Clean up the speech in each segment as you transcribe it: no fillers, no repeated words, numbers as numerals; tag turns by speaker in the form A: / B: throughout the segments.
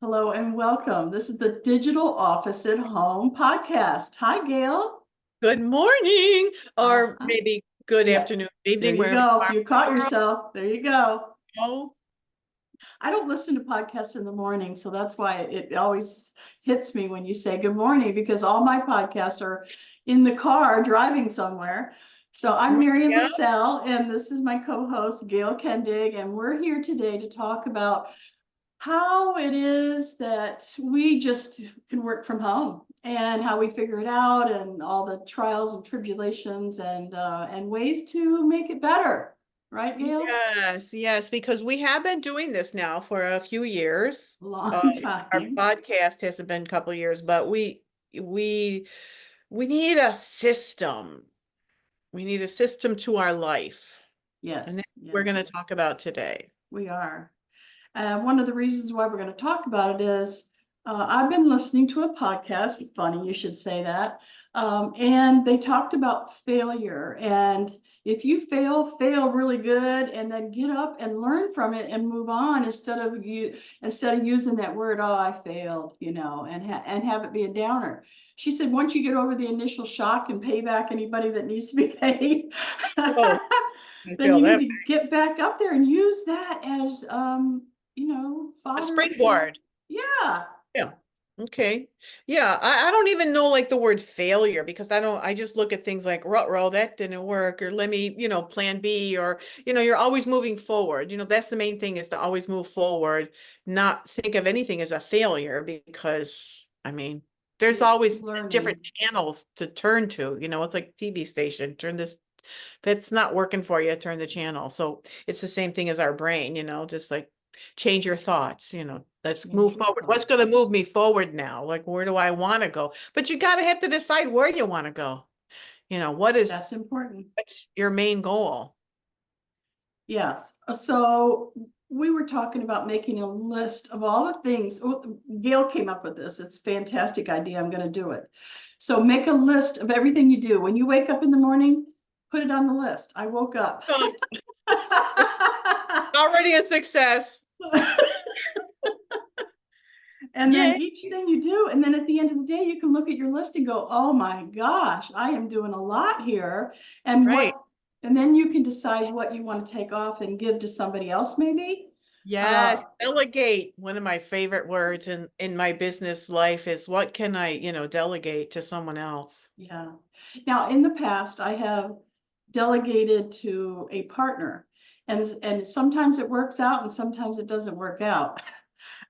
A: Hello and welcome. This is the Digital Office at Home podcast. Hi, Gail.
B: Good morning, or
A: Uh-huh.
B: maybe good
A: Yeah,
B: afternoon,
A: there
B: evening,
A: you
B: wherever you
A: go.
B: are
A: You
B: in
A: caught
B: the world.
A: yourself. There you go.
B: Oh,
A: I don't listen to podcasts in the morning, so that's why it always hits me when you say good morning, because all my podcasts are in the car driving somewhere. So I'm Marian
B: yeah.
A: LaSalle, and this is my co-host, Gail Kendig, and we're here today to talk about how it is that we just can work from home and how we figure it out and all the trials and tribulations and ways to make it better. Right, Gail?
B: Yes, yes, because we have been doing this now for a few years.
A: Long
B: Our
A: time.
B: podcast hasn't been a couple of years, but we we need a system. We need a system to our life, and
A: Yes,
B: that's what we're
A: yes,
B: going to talk about today.
A: we are. One of the reasons why we're going to talk about it is I've been listening to a podcast. Funny you should say that. And they talked about failure. And if you fail, fail really good, and then get up and learn from it and move on instead of using that word, "Oh, I failed," and have it be a downer. She said, once you get over the initial shock and pay back anybody that needs to be paid,
B: Oh, I
A: then
B: feel
A: you need
B: that
A: to get back up there and use that as
B: a
A: fodder for,
B: springboard.
A: yeah.
B: Yeah. Okay. Yeah. I don't even know like the word failure because I just look at things like row that didn't work, or let me, plan B, or, you're always moving forward. That's the main thing, is to always move forward, not think of anything as a failure, because there's
A: You're
B: always different
A: learning.
B: channels to turn to. It's like TV station. Turn this, if it's not working for you, turn the channel. So it's the same thing as our brain, just like change your thoughts, let's
A: Change
B: move
A: your
B: forward. What's going
A: thoughts.
B: to move me forward now? Like, where do I want to go? But you got to have to decide where you want to go. What
A: That's
B: is
A: important.
B: what's your main goal?
A: Yes. So we were talking about making a list of all the things. Oh, Gail came up with this. It's a fantastic idea. I'm going to do it. So make a list of everything you do. When you wake up in the morning, put it on the list. I woke up.
B: Oh, already a success.
A: And then
B: Yay.
A: each thing you do, and then at the end of the day, you can look at your list and go, oh my gosh, I am doing a lot here. And
B: Right.
A: and then you can decide what you want to take off and give to somebody else, maybe.
B: Yes,
A: Uh,
B: delegate. One of my favorite words in my business life is, what can I, delegate to someone else?
A: yeah. Now, in the past, I have delegated to a partner, and sometimes it works out, and sometimes it doesn't work out.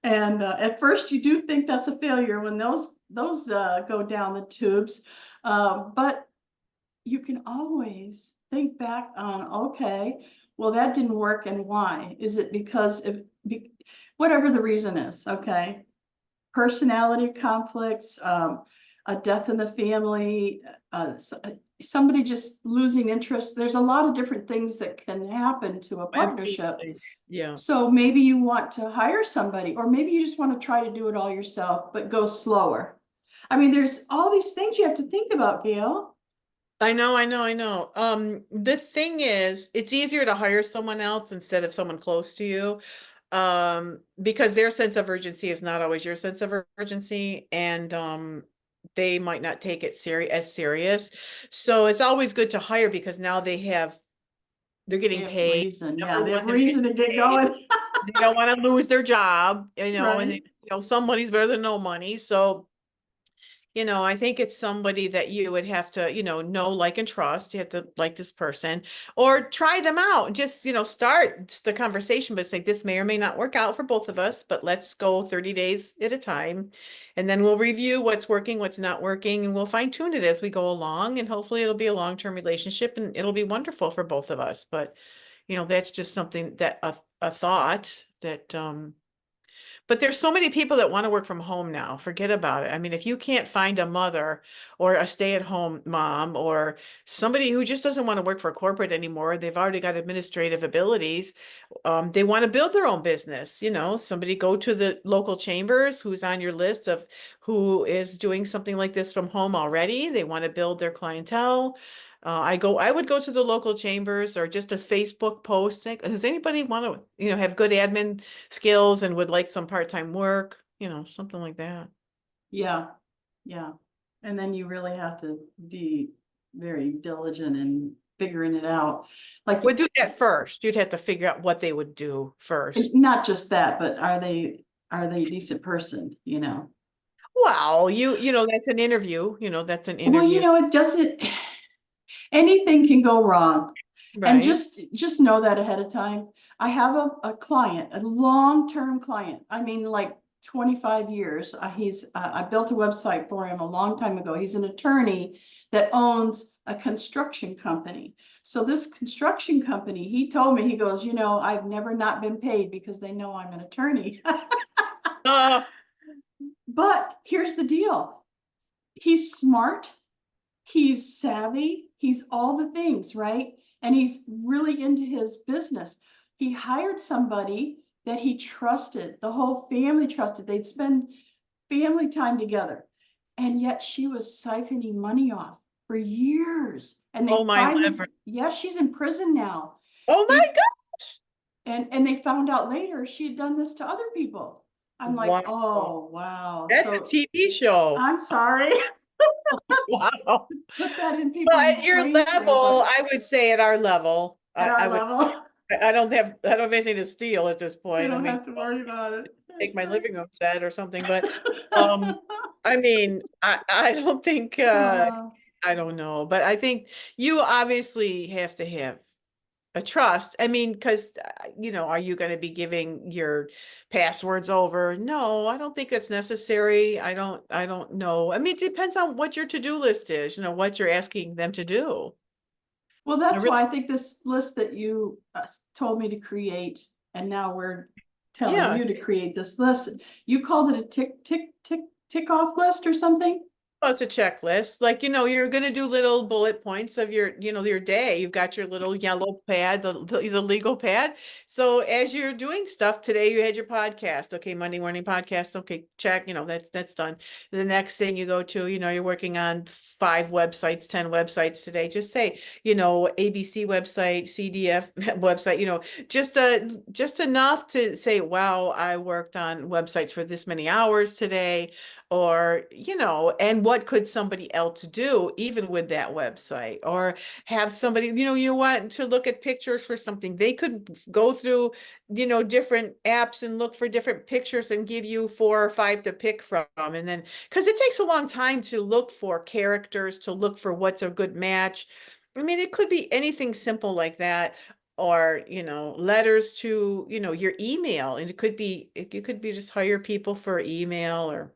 A: And at first, you do think that's a failure when those go down the tubes, but you can always think back on, okay, well, that didn't work, and why? Is it because of whatever the reason is, okay? Personality conflicts, a death in the family, somebody just losing interest. There's a lot of different things that can happen to a partnership.
B: Absolutely. Yeah.
A: So maybe you want to hire somebody, or maybe you just want to try to do it all yourself, but go slower. I mean, there's all these things you have to think about, Gail.
B: I know, I know, I know. The thing is, it's easier to hire someone else instead of someone close to you. Because their sense of urgency is not always your sense of urgency, and they might not take it as serious. So it's always good to hire, because now they're
A: They
B: getting
A: have
B: paid.
A: reason. Yeah,
B: Number
A: they
B: one,
A: have
B: they're getting
A: reason to get
B: paid.
A: going.
B: They don't want to lose their job, and
A: Right.
B: some money's better than no money. So I think it's somebody that you would have to, know, like, and trust. You have to like this person, or try them out. Just, start the conversation, but say, this may or may not work out for both of us, but let's go 30 days at a time. And then we'll review what's working, what's not working, and we'll fine tune it as we go along. And hopefully it'll be a long-term relationship, and it'll be wonderful for both of us. But, that's just something that a thought that, but there's so many people that want to work from home now. Forget about it. I mean, if you can't find a mother or a stay-at-home mom, or somebody who just doesn't want to work for corporate anymore, they've already got administrative abilities. They want to build their own business. Somebody go to the local chambers who's on your list of who is doing something like this from home already. They want to build their clientele. I would go to the local chambers, or just a Facebook post. Does anybody want to, have good admin skills and would like some part-time work? something like that.
A: Yeah, yeah. And then you really have to be very diligent in figuring it out. Like,
B: Would do that first. You'd have to figure out what they would do first.
A: not just that, but are they a decent person,
B: Well, that's an interview, that's an
A: Well,
B: interview,
A: it doesn't, anything can go wrong. And
B: right?
A: just know that ahead of time. I have a client, a long-term client. I mean, like 25 years. I built a website for him a long time ago. He's an attorney that owns a construction company. So this construction company, he told me, he goes, I've never not been paid because they know I'm an attorney.
B: Uh,
A: But here's the deal. He's smart. He's savvy. He's all the things, right? And he's really into his business. He hired somebody that he trusted. The whole family trusted. They'd spend family time together. And yet she was siphoning money off for years. And
B: oh
A: they
B: my
A: finally,
B: liver.
A: yes, she's in prison now.
B: Oh my
A: They
B: gosh.
A: and they found out later she had done this to other people. I'm like,
B: Wow.
A: oh wow.
B: That's a
A: So
B: TV show.
A: I'm sorry.
B: Wow.
A: Put that in
B: Well,
A: people's
B: at your
A: brains there,
B: level,
A: but
B: I would say at our level,
A: at
B: I
A: our
B: would,
A: level,
B: I don't have anything to steal at this
A: we
B: point. I
A: don't
B: mean,
A: have to worry about it.
B: take
A: That's
B: my
A: right.
B: living room set or something, but, um, I mean, I don't think,
A: Uh,
B: I don't know, but I think you obviously have to have a trust. I mean, because, are you going to be giving your passwords over? No, I don't think it's necessary. I don't know. I mean, it depends on what your to-do list is, what you're asking them to do.
A: well,
B: I
A: that's
B: really,
A: why I think this list that you told me to create, and now we're telling
B: yeah.
A: you to create this list. You called it a tick off list or something?
B: Well, it's a checklist. Like, you're going to do little bullet points of your day. You've got your little yellow pad, the legal pad. So as you're doing stuff today, you had your podcast. Okay, Monday morning podcast. Okay, check, that's done. The next thing you go to, you're working on 5 websites, 10 websites today. Just say, ABC website, CDF website, just enough to say, wow, I worked on websites for this many hours today. Or, and what could somebody else do even with that website? Or have somebody, you want to look at pictures for something. They could go through, different apps and look for different pictures and give you 4 or 5 to pick from. And then, because it takes a long time to look for characters, to look for what's a good match. I mean, it could be anything simple like that. Or, letters to, your email. And it could be just hire people for email. Or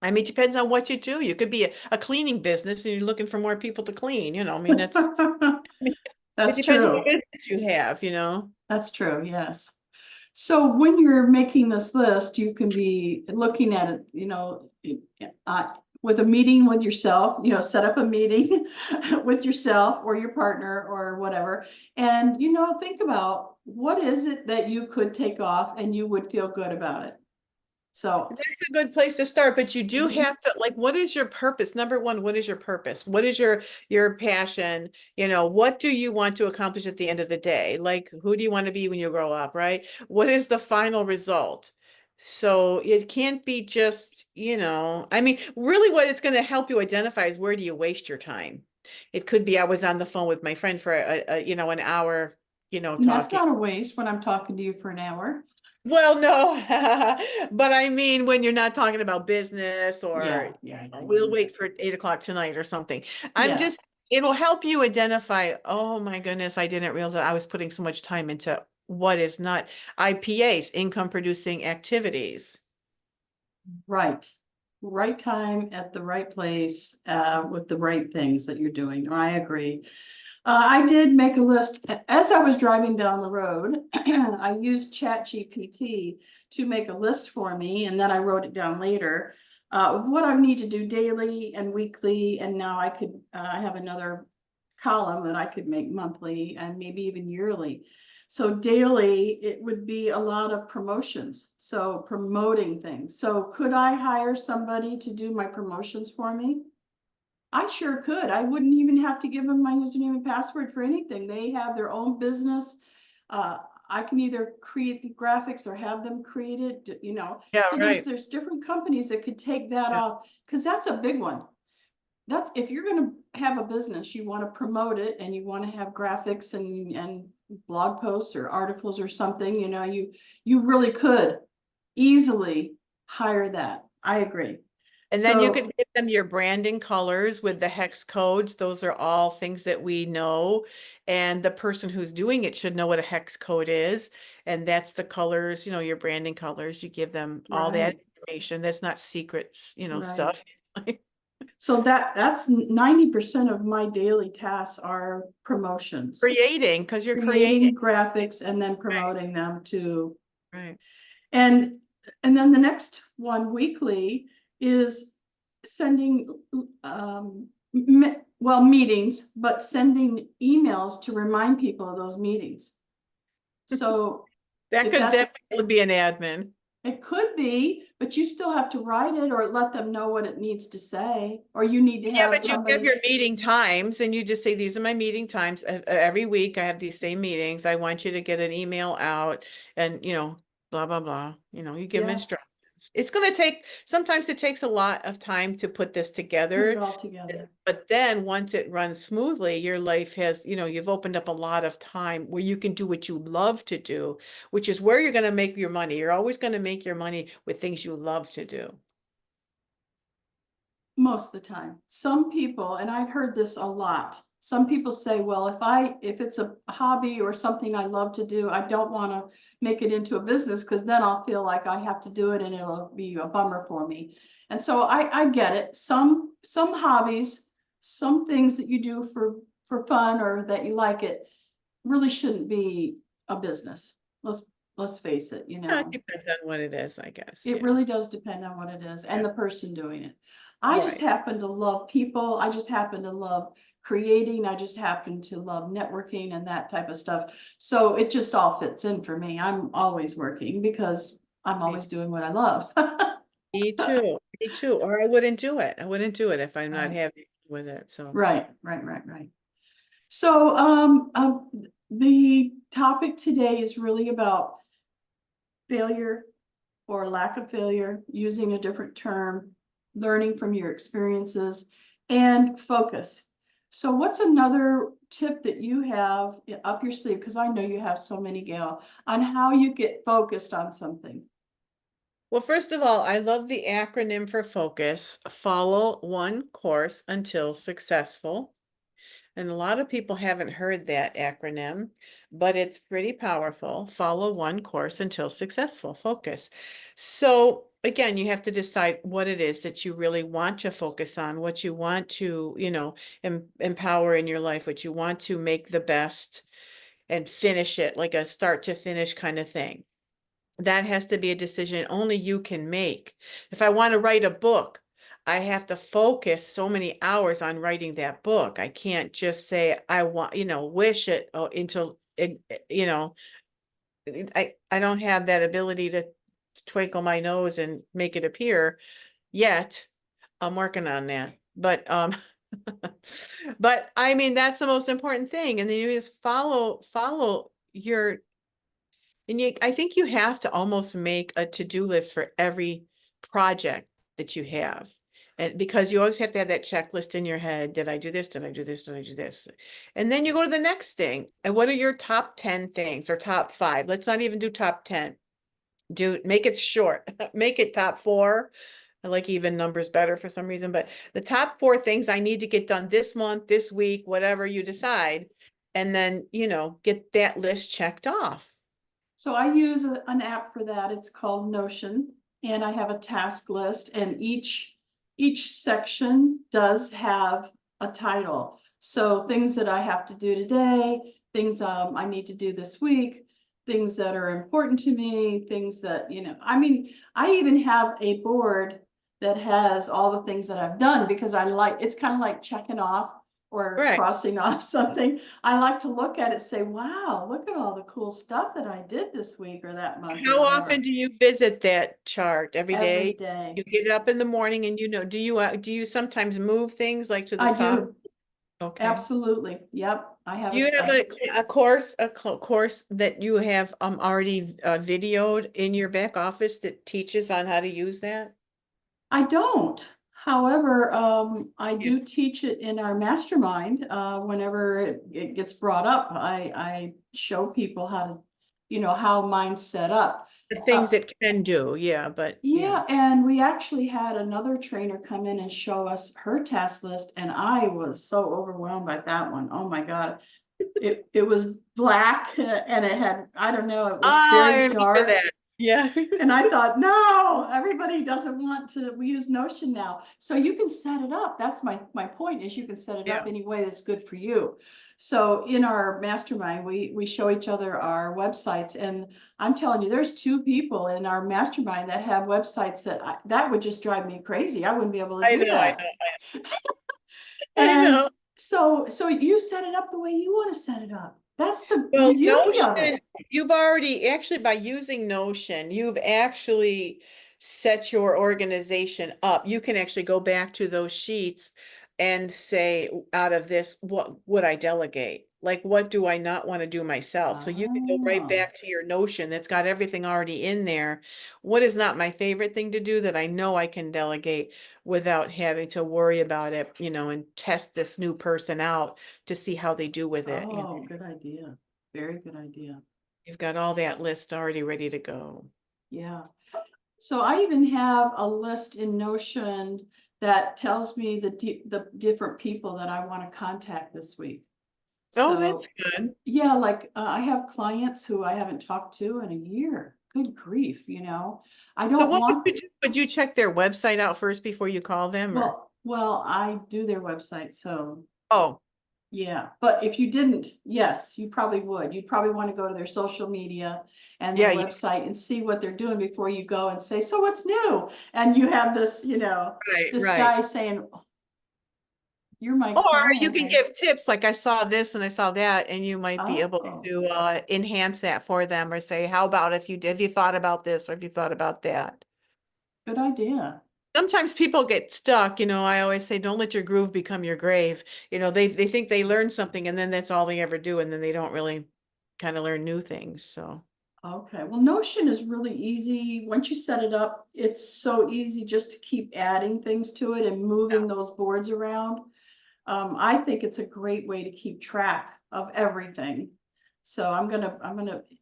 B: I mean, it depends on what you do. You could be a cleaning business and you're looking for more people to clean, I mean, it
A: That's
B: depends on what
A: true.
B: business you have.
A: That's true, yes. So when you're making this list, you can be looking at it, with a meeting with yourself, set up a meeting with yourself or your partner or whatever. And, think about what is it that you could take off and you would feel good about it. So,
B: That's a good place to start, but you do
A: mhm.
B: have to, like, what is your purpose? Number one, what is your purpose? What is your passion? What do you want to accomplish at the end of the day? Like, who do you want to be when you grow up, right? What is the final result? So it can't be just, I mean, really what it's going to help you identify is where do you waste your time? It could be I was on the phone with my friend for an hour,
A: And that's
B: talking.
A: not a waste when I'm talking to you for an hour.
B: Well, no, but I mean, when you're not talking about business or
A: Yeah.
B: we'll wait for 8 o'clock tonight or something.
A: Yeah.
B: It'll help you identify, oh my goodness, I didn't realize that I was putting so much time into what is not IPAs, income producing activities.
A: Right. Right time at the right place, with the right things that you're doing. I agree. I did make a list as I was driving down the road. I used ChatGPT to make a list for me, and then I wrote it down later. What I need to do daily and weekly, and now I could have another column that I could make monthly and maybe even yearly. So daily, it would be a lot of promotions. So promoting things. So could I hire somebody to do my promotions for me? I sure could. I wouldn't even have to give them my username and password for anything. They have their own business. Uh, I can either create the graphics or have them created, you know.
B: Yeah,
A: So
B: right.
A: there's different companies that could take that
B: Yeah.
A: off, because that's a big one. That's, if you're gonna have a business, you want to promote it and you want to have graphics and blog posts or articles or something, you know, you really could easily hire that. I agree.
B: And then you could
A: So
B: give them your branding colors with the hex codes. Those are all things that we know. And the person who's doing it should know what a hex code is. And that's the colors, you know, your branding colors. You give them all that
A: right,
B: information. That's not secrets, you know,
A: right.
B: stuff.
A: So that's 90% of my daily tasks are promotions,
B: Creating, because you're creating.
A: creating graphics and then
B: Right,
A: promoting them to,
B: right.
A: and and then the next one weekly is sending well, meetings, but sending emails to remind people of those meetings. So
B: That
A: if
B: could
A: that's,
B: definitely be an admin.
A: it could be, but you still have to write it or let them know what it needs to say, or you need to
B: Yeah,
A: have
B: but you give
A: somebody.
B: your meeting times and you just say, these are my meeting times. Every week I have these same meetings. I want you to get an email out and, you know, blah, blah, blah. You know, you give them
A: Yeah,
B: instructions. It's going to take, sometimes it takes a lot of time to put this
A: put it
B: together.
A: all together.
B: But then once it runs smoothly, your life has, you know, you've opened up a lot of time where you can do what you love to do, which is where you're going to make your money. You're always going to make your money with things you love to do.
A: Most of the time. Some people, and I've heard this a lot, some people say, well, if it's a hobby or something I love to do, I don't want to make it into a business because then I'll feel like I have to do it and it'll be a bummer for me. And so I get it. Some hobbies, some things that you do for fun or that you like it really shouldn't be a business. Let's face it, you
B: Yeah, it
A: know.
B: depends on what it is, I guess.
A: It
B: Yeah.
A: really does depend on what it is and
B: Yeah.
A: the person doing it. I just
B: Right.
A: happen to love people. I just happen to love creating. I just happen to love networking and that type of stuff. So it just all fits in for me. I'm always working because I'm
B: Me,
A: always doing what I love.
B: me too. Me too. Or I wouldn't do it. I wouldn't do it if I'm not
A: Right,
B: happy with it. So
A: right. So the topic today is really about failure or lack of failure, using a different term, learning from your experiences, and focus. So what's another tip that you have up your sleeve? Because I know you have so many, Gail, on how you get focused on something.
B: well, first of all, I love the acronym for focus. Follow one course until successful. And a lot of people haven't heard that acronym, but it's pretty powerful. Follow one course until successful. Focus. So again, you have to decide what it is that you really want to focus on, what you want to, you know, empower in your life, what you want to make the best and finish it like a start to finish kind of thing. That has to be a decision only you can make. If I want to write a book, I have to focus so many hours on writing that book. I can't just say I want, you know, wish it until it, you know, I don't have that ability to twinkle my nose and make it appear yet. I'm working on that. But I mean that's the most important thing. And then you just follow your. And I think you have to almost make a to-do list for every project that you have. And because you always have to have that checklist in your head. Did I do this? Did I do this? Did I do this? And then you go to the next thing. And what are your top 10 things or top 5? Let's not even do top 10. Make it short. Make it top 4. I like even numbers better for some reason, but the top 4 things I need to get done this month, this week, whatever you decide. And then, you know, get that list checked off.
A: So I use an app for that. It's called Notion, and I have a task list, and each section does have a title. So things that I have to do today, things I need to do this week, things that are important to me, things that, you know, I mean, I even have a board that has all the things that I've done because I like, it's kind of like checking off or
B: Right.
A: crossing off something. I like to look at it, say, wow, look at all the cool stuff that I did this week or that month or
B: How often
A: whatever.
B: do you visit that chart? Every
A: Every
B: day?
A: day.
B: You get up in the morning and you know, do you sometimes move things like to the
A: I
B: top?
A: do.
B: Okay.
A: Absolutely. Yep. I have
B: Do you have a course that you have already videoed in your back office that teaches on how to use that?
A: I don't. However, I
B: Yeah.
A: do teach it in our mastermind. Whenever it gets brought up, I show people how to, how mine's set up.
B: The things
A: Uh,
B: it can do, yeah, but yeah.
A: yeah, and we actually had another trainer come in and show us her task list, and I was so overwhelmed by that one. Oh my God. It was black and it had, I don't know, it was
B: Ah, I
A: very
B: remember
A: dark.
B: that. Yeah.
A: And I thought, no, everybody doesn't want to, we use Notion now. So you can set it up. That's my point is you can set it up
B: Yeah.
A: any way that's good for you. So in our mastermind, we show each other our websites, and I'm telling you, there's 2 people in our mastermind that have websites that would just drive me crazy. I wouldn't be able to
B: I
A: do
B: know, I
A: that.
B: know, I
A: And
B: know.
A: so you set it up the way you want to set it up. That's the
B: Well,
A: beauty of
B: Notion,
A: it.
B: you've already, actually by using Notion, you've actually set your organization up. You can actually go back to those sheets and say, out of this, what would I delegate? Like, what do I not want to do myself? So you can go right
A: Oh,
B: back to your Notion that's got everything already in there. What is not my favorite thing to do that I know I can delegate without having to worry about it, and test this new person out to see how they do with it,
A: oh, good idea. Very good idea.
B: You've got all that list already ready to go.
A: Yeah. So I even have a list in Notion that tells me the different people that I want to contact this week.
B: Oh, that's
A: So
B: good.
A: yeah, like I have clients who I haven't talked to in a year. Good grief, I
B: So
A: don't
B: what would
A: want,
B: you do? Would you check their website out first before you call them or?
A: well, I do their website, so
B: Oh,
A: yeah, but if you didn't, yes, you probably would. You'd probably want to go to their social media and their
B: yeah,
A: website and see what they're doing before you go and say, so what's new? And you have this,
B: right,
A: this
B: right.
A: guy saying, you're my
B: Or you
A: client.
B: can give tips like I saw this and I saw that, and you might be able
A: Oh,
B: to enhance that for them or say, how about if you did, have you thought about this or have you thought about that?
A: good idea.
B: Sometimes people get stuck, I always say, don't let your groove become your grave. They think they learn something and then that's all they ever do, and then they don't really kind of learn new things. So,
A: Okay, well, Notion is really easy. Once you set it up, it's so easy just to keep adding things to it and moving those boards around. I think it's a great way to keep track of everything. So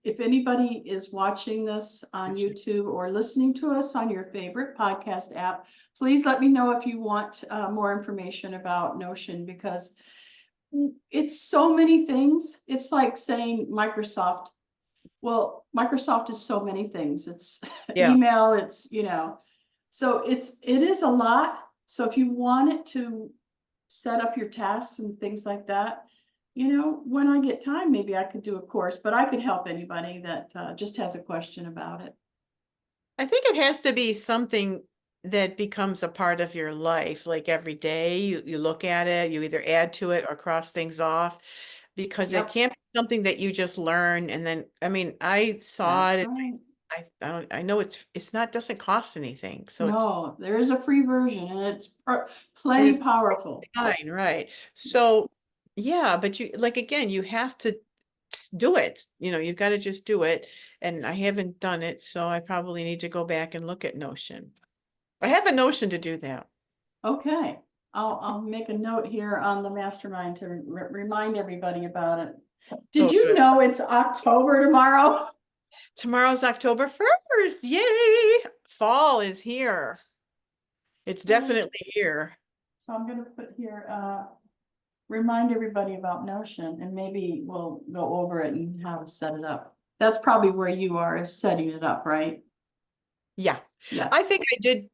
A: if anybody is watching this on YouTube or listening to us on your favorite podcast app, please let me know if you want more information about Notion, because it's so many things. It's like saying Microsoft. Well, Microsoft is so many things. It's
B: yeah.
A: email, so it is a lot. So if you wanted to set up your tasks and things like that, when I get time, maybe I could do a course, but I could help anybody that just has a question about it.
B: I think it has to be something that becomes a part of your life, like every day you look at it, you either add to it or cross things off, because it
A: Yep,
B: can't be something that you just learn and then, I mean, I saw
A: that's
B: it.
A: right.
B: I know it's not, doesn't cost anything. So
A: No, there is a free version and it's
B: it
A: plenty
B: is
A: powerful.
B: fine, right? So yeah, but you like again, you have to do it. You've got to just do it. And I haven't done it, so I probably need to go back and look at Notion. I have a Notion to do that.
A: Okay, I'll make a note here on the mastermind to remind everybody about it. Did
B: Oh,
A: you
B: good.
A: know it's October tomorrow?
B: Tomorrow's October 1st. Yay! Fall is here. It's definitely here.
A: So I'm gonna put here, remind everybody about Notion, and maybe we'll go over it and how to set it up. That's probably where you are, is setting it up, right?
B: Yeah.
A: Yeah,
B: I think I did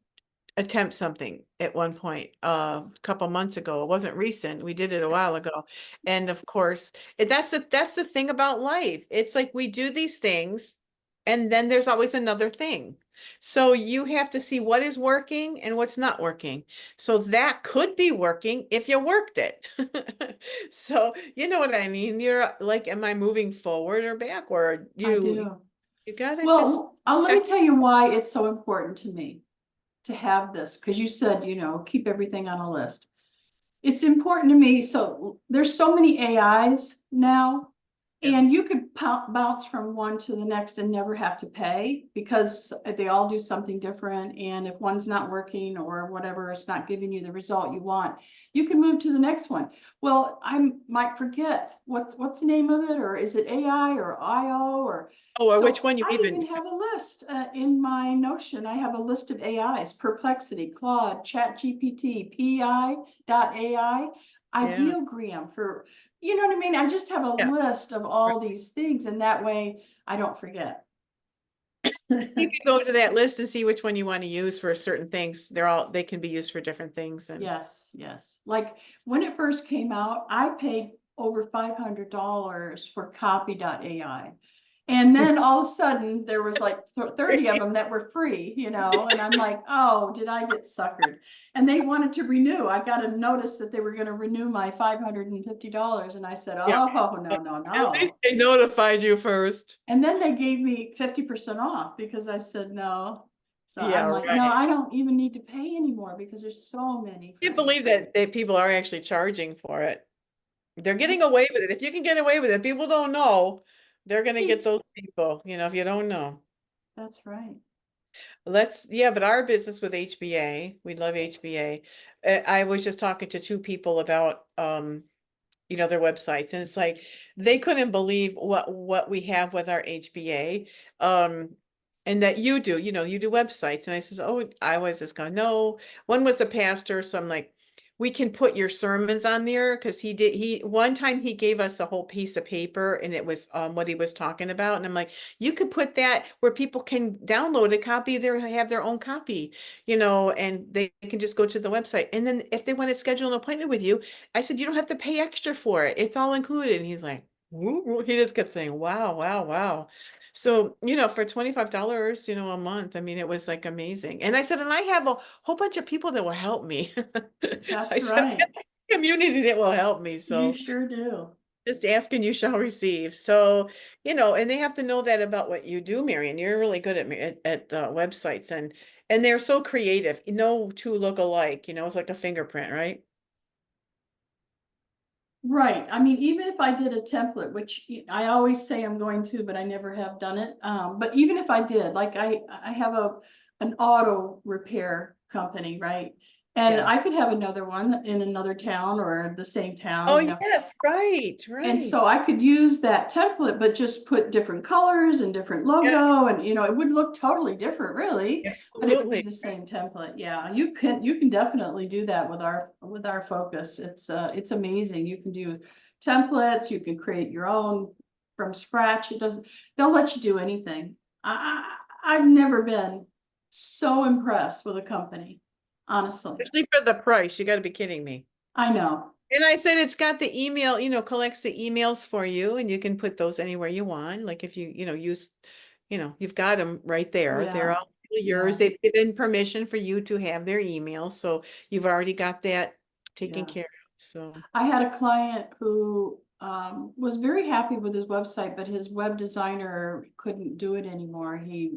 B: attempt something at one point a couple months ago. It wasn't recent. We did it a while ago. And of course, that's the thing about life. It's like we do these things and then there's always another thing. So you have to see what is working and what's not working. So that could be working if you worked it. So you know what I mean? You're like, am I moving forward or backward?
A: I
B: You
A: do.
B: you gotta just
A: Well, let me
B: check.
A: tell you why it's so important to me to have this, because you said, keep everything on a list. it's important to me. So there's so many AIs now.
B: Yeah.
A: And you could bounce from one to the next and never have to pay because they all do something different. And if one's not working or whatever, it's not giving you the result you want, you can move to the next one. Well, I might forget what's the name of it, or is it AI or IO or
B: Oh, or which
A: so
B: one you
A: I
B: even,
A: even have a list in my Notion. I have a list of AIs: Perplexity, Claude, ChatGPT, PI.ai,
B: yeah.
A: Ideogram for, you know what I mean? I just have a
B: Yeah.
A: list of all these things, and that way I don't forget.
B: You can go to that list and see which one you want to use for certain things. They can be used for different things and
A: Yes, yes. Like when it first came out, I paid over $500 for copy.ai. And then all of a sudden there was like 30 of them that were free, and I'm like, oh, did I get suckered? And they wanted to renew. I got a notice that they were going to renew my $550. And I said,
B: yeah.
A: oh, no, no,
B: At least
A: no.
B: they notified you first.
A: And then they gave me 50% off because I said no. So
B: Yeah,
A: I'm like, no,
B: right.
A: I don't even need to pay anymore because there's so many
B: I can't
A: free.
B: believe that people are actually charging for it. They're getting away with it. If you can get away with it, people don't know. They're gonna get
A: Right.
B: those people, if you don't know.
A: That's right.
B: Yeah, but our business with HBA, we love HBA. I was just talking to two people about their websites, and it's like they couldn't believe what we have with our HBA. And that you do websites. And I says, oh, I was just going, no, one was a pastor. So I'm like, we can put your sermons on there because one time he gave us a whole piece of paper and it was what he was talking about. And I'm like, you could put that where people can download a copy, have their own copy, and they can just go to the website. And then if they want to schedule an appointment with you, I said, you don't have to pay extra for it. It's all included. And he's like, woo, woo. He just kept saying, wow, wow, wow. So, for $25, a month, I mean, it was like amazing. And I said, and I have a whole bunch of people that will help me. I
A: That's
B: said, I have
A: right.
B: a community that will help me.
A: You
B: So
A: sure do.
B: just ask and you shall receive. So, and they have to know that about what you do, Marian. You're really good at websites and they're so creative. No two look alike, it's like a fingerprint, right?
A: Right. I mean, even if I did a template, which I always say I'm going to, but I never have done it. But even if I did, like I have an auto repair company, right? And
B: Yeah.
A: I could have another one in another town or the same town,
B: Oh, yes, right,
A: And
B: right.
A: so I could use that template, but just put different colors and different
B: Yeah,
A: logo, and it would look totally different, really, but it would be
B: absolutely.
A: the same template. Yeah, you can definitely do that with our focus. It's amazing. You can do templates, you can create your own from scratch. They'll let you do anything. I've never been so impressed with a company, honestly.
B: Especially for the price. You got to be kidding me.
A: I know.
B: And I said it's got the email, collects the emails for you and you can put those anywhere you want. Like if you've got them right there. They're
A: Yeah,
B: all yours.
A: yeah,
B: They've given permission for you to have their email. So you've already got that taken
A: yeah.
B: care of. So
A: I had a client who was very happy with his website, but his web designer couldn't do it anymore. He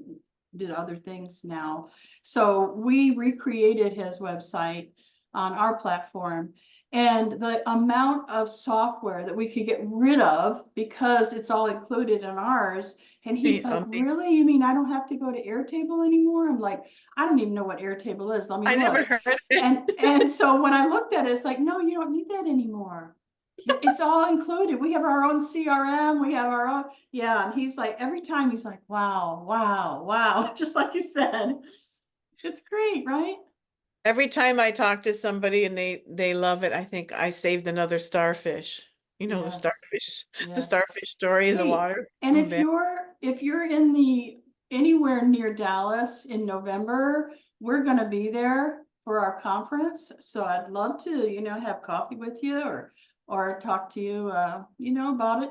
A: did other things now. So we recreated his website on our platform. And the amount of software that we could get rid of because it's all included in ours. And he's like, really? You mean I don't have to go to Airtable anymore? I'm like, I don't even know what Airtable is. Let me
B: I never
A: look.
B: heard of it.
A: And so when I looked at it, it's like, no, you don't need that anymore. It's all included. We have our own CRM. We have our own, yeah. And he's like, every time he's like, wow, wow, wow. Just like you said, it's great, right?
B: Every time I talk to somebody and they love it, I think I saved another starfish. The
A: Yes,
B: the
A: yes.
B: starfish story in the
A: Hey,
B: water.
A: and
B: Oh,
A: if
B: man.
A: you're in the anywhere near Dallas in November, we're gonna be there for our conference. So I'd love to, have coffee with you or talk to you about it.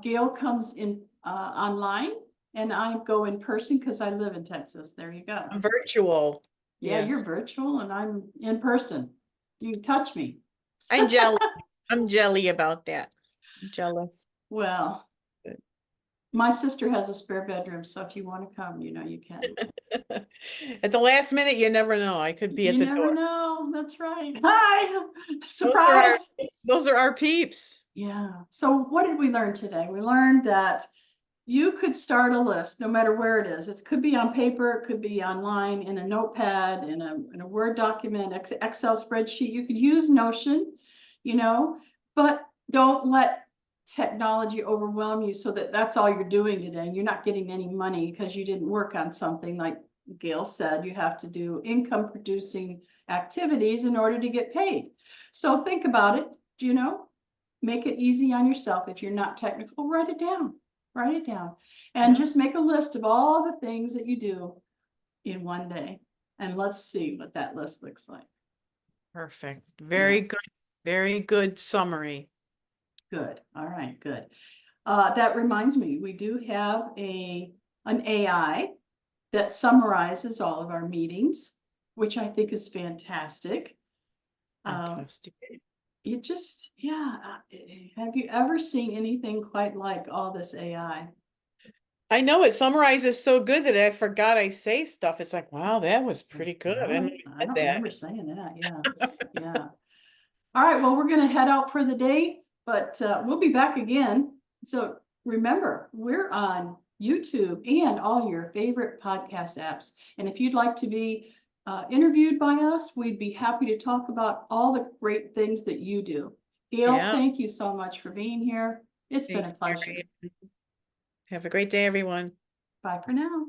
A: Gail comes in online and I go in person because I live in Texas. There you go.
B: Virtual.
A: Yeah, you're
B: Yes.
A: virtual and I'm in person. You can touch me.
B: I'm jelly. I'm jelly about that. I'm jealous.
A: Well, my sister has a spare bedroom, so if you want to come, you can.
B: At the last minute, you never know. I could be at
A: You
B: the
A: never
B: door.
A: know. that's right. Hi,
B: Those are our,
A: surprise.
B: those are our peeps.
A: Yeah. So what did we learn today? We learned that you could start a list no matter where it is. It could be on paper, it could be online, in a notepad, in a Word document, Excel spreadsheet. You could use Notion, you know, but don't let technology overwhelm you so that that's all you're doing today. And you're not getting any money because you didn't work on something. Like Gail said, you have to do income producing activities in order to get paid. So think about it, you know, make it easy on yourself. If you're not technical, write it down. Write it down and
B: Yeah.
A: just make a list of all the things that you do in one day. And let's see what that list looks like.
B: Perfect. Very good. Very good summary.
A: Good. All right, good. That reminds me, we do have an AI that summarizes all of our meetings, which I think is fantastic.
B: Fantastic.
A: It just, yeah. Have you ever seen anything quite like all this AI?
B: I know it summarizes so good that I forgot I say stuff. It's like, wow, that was pretty good. I
A: Really?
B: didn't
A: I
B: get
A: don't
B: that.
A: remember saying that. Yeah. Yeah. All right. Well, we're going to head out for the day, but we'll be back again. So remember, we're on YouTube and all your favorite podcast apps. And if you'd like to be interviewed by us, we'd be happy to talk about all the great things that you do. Gail,
B: Yeah.
A: thank you so much for being here. It's been a
B: Thanks,
A: pleasure.
B: Marian. Have a great day, everyone.
A: Bye for now.